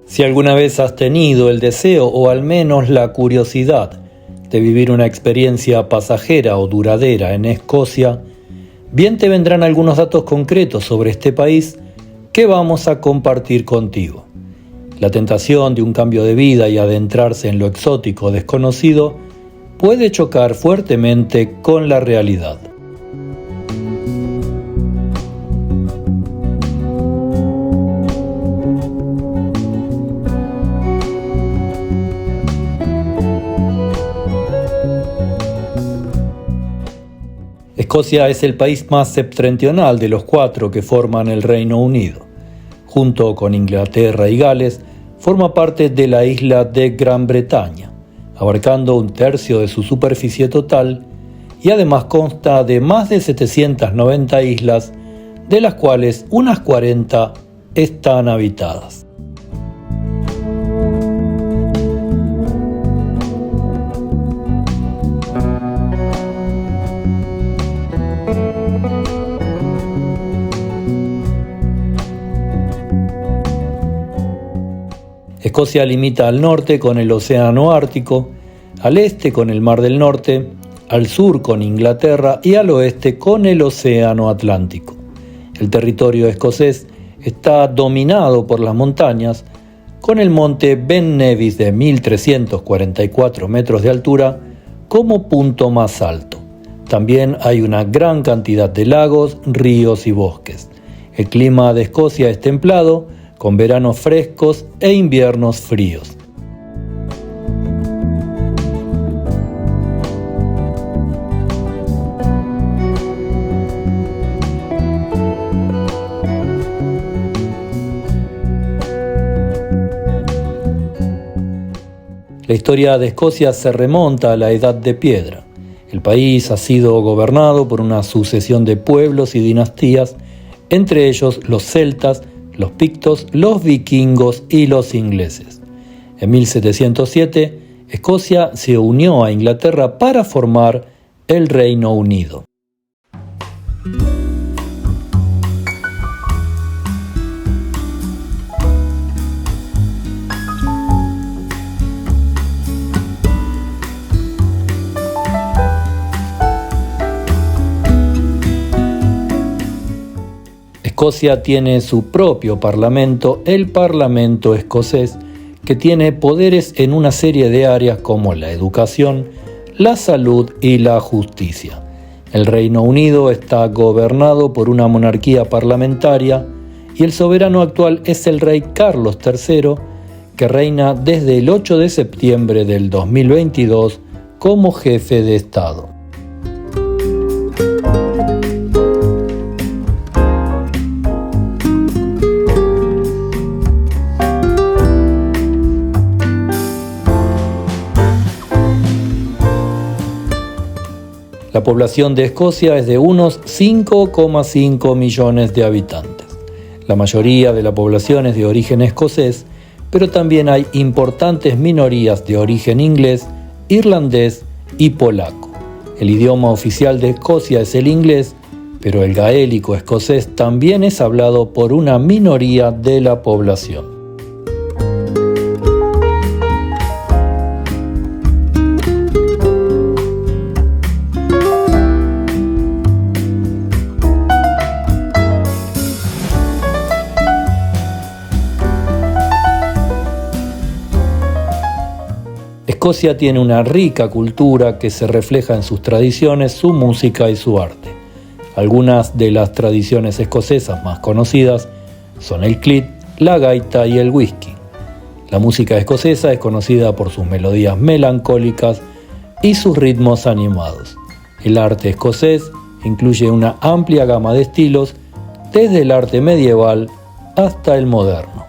Si alguna vez has tenido el deseo o al menos la curiosidad de vivir una experiencia pasajera o duradera en Escocia, bien te vendrán algunos datos concretos sobre este país que vamos a compartir contigo. La tentación de un cambio de vida y adentrarse en lo exótico o desconocido puede chocar fuertemente con la realidad. Escocia es el país más septentrional de los 4 que forman el Reino Unido. Junto con Inglaterra y Gales, forma parte de la isla de Gran Bretaña, abarcando 1/3 de su superficie total y además consta de más de 790 islas, de las cuales unas 40 están habitadas. Escocia limita al norte con el Océano Ártico, al este con el Mar del Norte, al sur con Inglaterra y al oeste con el Océano Atlántico. El territorio escocés está dominado por las montañas, con el monte Ben Nevis de 1.344 metros de altura como punto más alto. También hay una gran cantidad de lagos, ríos y bosques. El clima de Escocia es templado, con veranos frescos e inviernos fríos. La historia de Escocia se remonta a la Edad de Piedra. El país ha sido gobernado por una sucesión de pueblos y dinastías, entre ellos los celtas, los pictos, los vikingos y los ingleses. En 1707, Escocia se unió a Inglaterra para formar el Reino Unido. Escocia tiene su propio parlamento, el Parlamento Escocés, que tiene poderes en una serie de áreas como la educación, la salud y la justicia. El Reino Unido está gobernado por una monarquía parlamentaria y el soberano actual es el rey Carlos III, que reina desde el 8 de septiembre del 2022 como jefe de Estado. La población de Escocia es de unos 5,5 millones de habitantes. La mayoría de la población es de origen escocés, pero también hay importantes minorías de origen inglés, irlandés y polaco. El idioma oficial de Escocia es el inglés, pero el gaélico escocés también es hablado por una minoría de la población. Escocia tiene una rica cultura que se refleja en sus tradiciones, su música y su arte. Algunas de las tradiciones escocesas más conocidas son el clit, la gaita y el whisky. La música escocesa es conocida por sus melodías melancólicas y sus ritmos animados. El arte escocés incluye una amplia gama de estilos, desde el arte medieval hasta el moderno.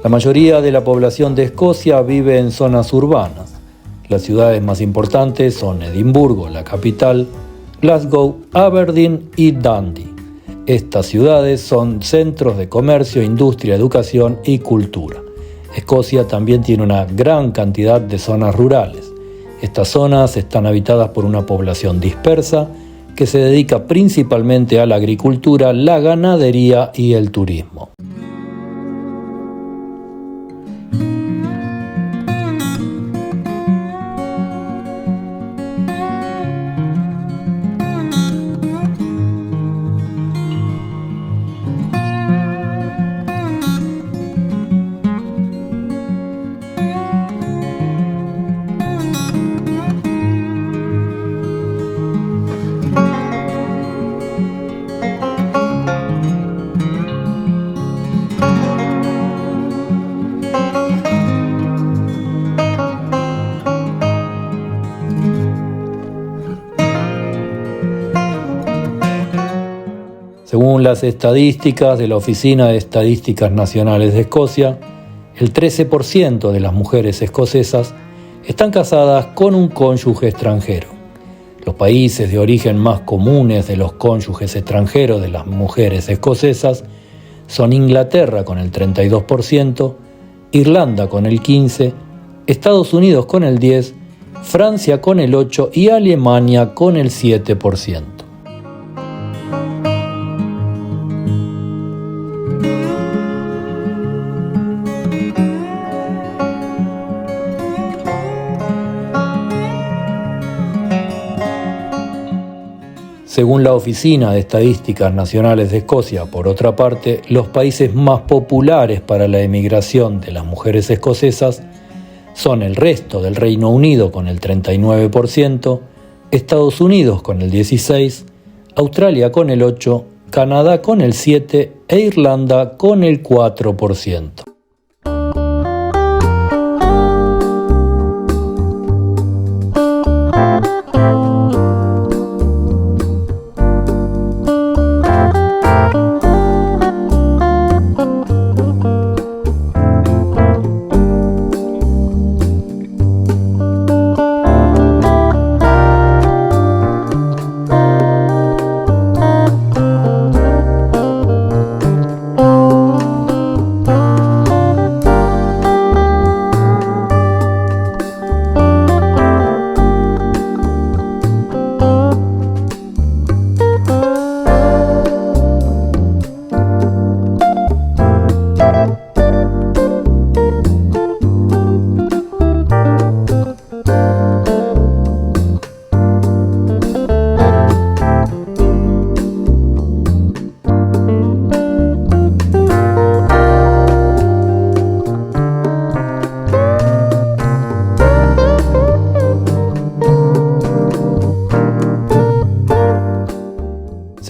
La mayoría de la población de Escocia vive en zonas urbanas. Las ciudades más importantes son Edimburgo, la capital, Glasgow, Aberdeen y Dundee. Estas ciudades son centros de comercio, industria, educación y cultura. Escocia también tiene una gran cantidad de zonas rurales. Estas zonas están habitadas por una población dispersa que se dedica principalmente a la agricultura, la ganadería y el turismo. Según las estadísticas de la Oficina de Estadísticas Nacionales de Escocia, el 13% de las mujeres escocesas están casadas con un cónyuge extranjero. Los países de origen más comunes de los cónyuges extranjeros de las mujeres escocesas son Inglaterra con el 32%, Irlanda con el 15%, Estados Unidos con el 10%, Francia con el 8% y Alemania con el 7%. Según la Oficina de Estadísticas Nacionales de Escocia, por otra parte, los países más populares para la emigración de las mujeres escocesas son el resto del Reino Unido con el 39%, Estados Unidos con el 16%, Australia con el 8%, Canadá con el 7% e Irlanda con el 4%.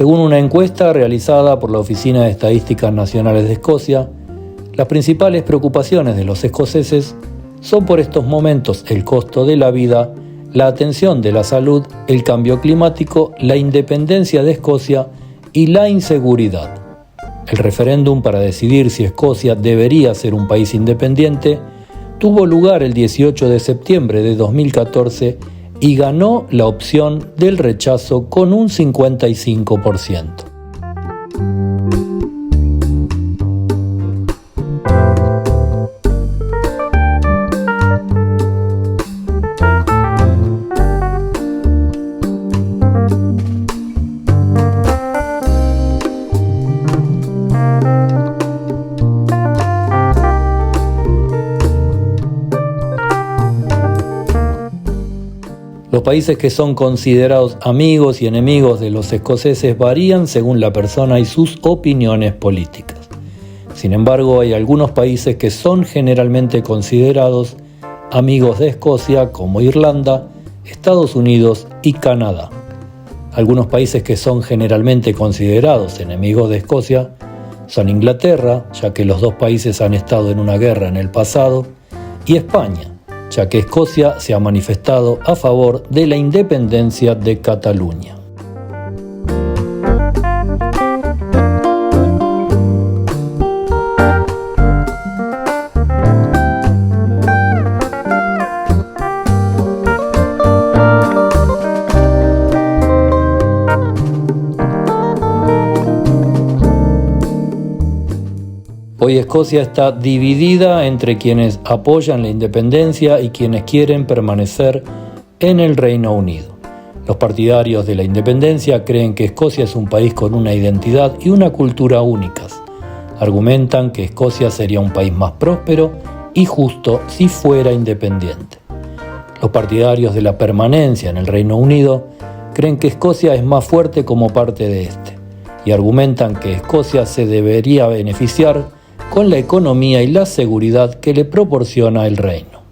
Según una encuesta realizada por la Oficina de Estadísticas Nacionales de Escocia, las principales preocupaciones de los escoceses son por estos momentos el costo de la vida, la atención de la salud, el cambio climático, la independencia de Escocia y la inseguridad. El referéndum para decidir si Escocia debería ser un país independiente tuvo lugar el 18 de septiembre de 2014 y ganó la opción del rechazo con un 55%. Los países que son considerados amigos y enemigos de los escoceses varían según la persona y sus opiniones políticas. Sin embargo, hay algunos países que son generalmente considerados amigos de Escocia, como Irlanda, Estados Unidos y Canadá. Algunos países que son generalmente considerados enemigos de Escocia son Inglaterra, ya que los dos países han estado en una guerra en el pasado, y España, ya que Escocia se ha manifestado a favor de la independencia de Cataluña. Escocia está dividida entre quienes apoyan la independencia y quienes quieren permanecer en el Reino Unido. Los partidarios de la independencia creen que Escocia es un país con una identidad y una cultura únicas. Argumentan que Escocia sería un país más próspero y justo si fuera independiente. Los partidarios de la permanencia en el Reino Unido creen que Escocia es más fuerte como parte de este y argumentan que Escocia se debería beneficiar con la economía y la seguridad que le proporciona el reino.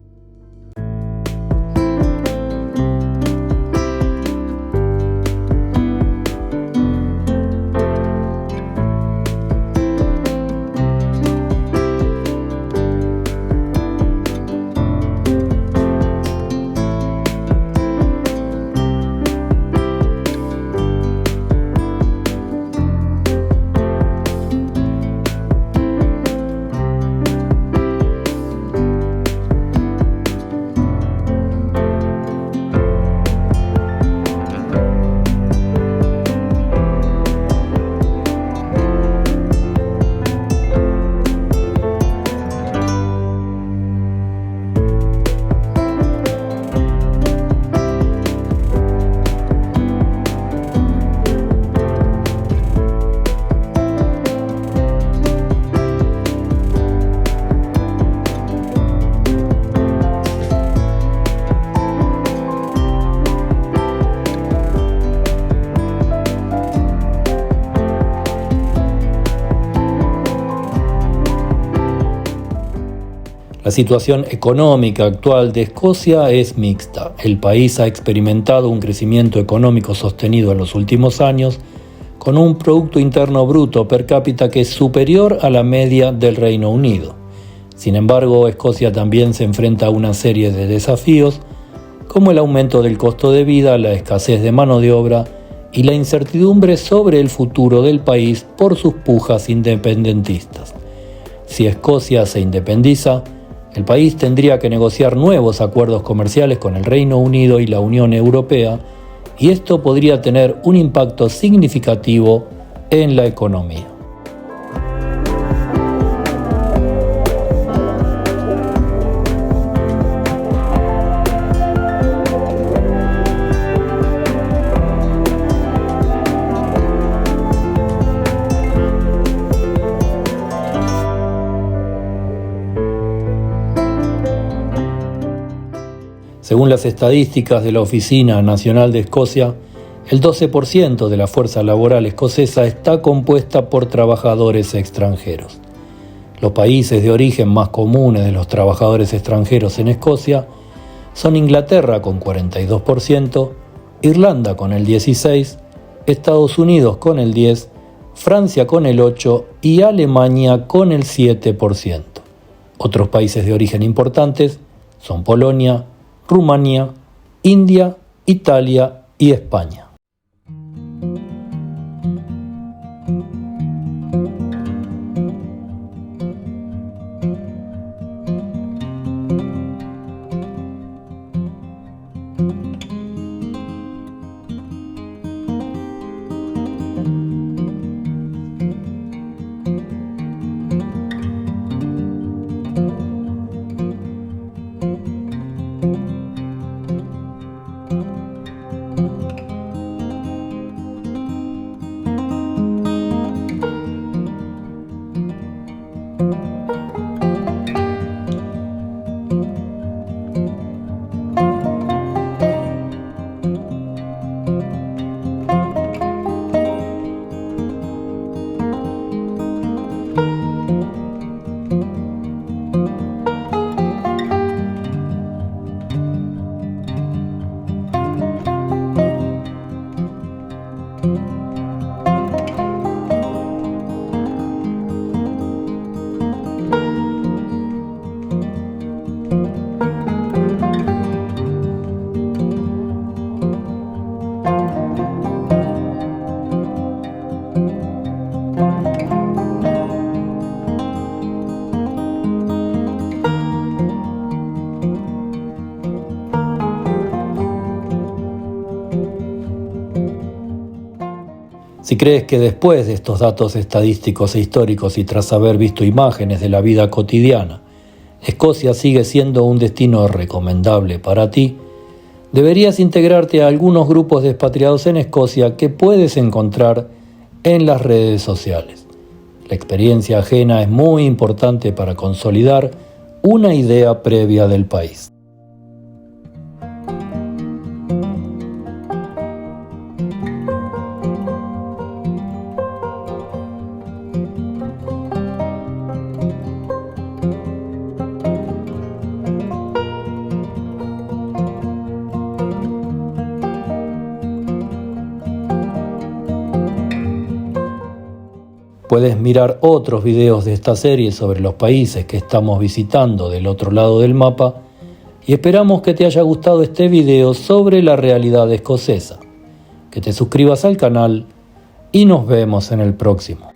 La situación económica actual de Escocia es mixta. El país ha experimentado un crecimiento económico sostenido en los últimos años, con un Producto Interno Bruto per cápita que es superior a la media del Reino Unido. Sin embargo, Escocia también se enfrenta a una serie de desafíos, como el aumento del costo de vida, la escasez de mano de obra y la incertidumbre sobre el futuro del país por sus pujas independentistas. Si Escocia se independiza, el país tendría que negociar nuevos acuerdos comerciales con el Reino Unido y la Unión Europea, y esto podría tener un impacto significativo en la economía. Según las estadísticas de la Oficina Nacional de Escocia, el 12% de la fuerza laboral escocesa está compuesta por trabajadores extranjeros. Los países de origen más comunes de los trabajadores extranjeros en Escocia son Inglaterra con 42%, Irlanda con el 16%, Estados Unidos con el 10%, Francia con el 8% y Alemania con el 7%. Otros países de origen importantes son Polonia, Rumania, India, Italia y España. Si crees que después de estos datos estadísticos e históricos y tras haber visto imágenes de la vida cotidiana, Escocia sigue siendo un destino recomendable para ti, deberías integrarte a algunos grupos de expatriados en Escocia que puedes encontrar en las redes sociales. La experiencia ajena es muy importante para consolidar una idea previa del país. Puedes mirar otros videos de esta serie sobre los países que estamos visitando del otro lado del mapa y esperamos que te haya gustado este video sobre la realidad escocesa, que te suscribas al canal y nos vemos en el próximo.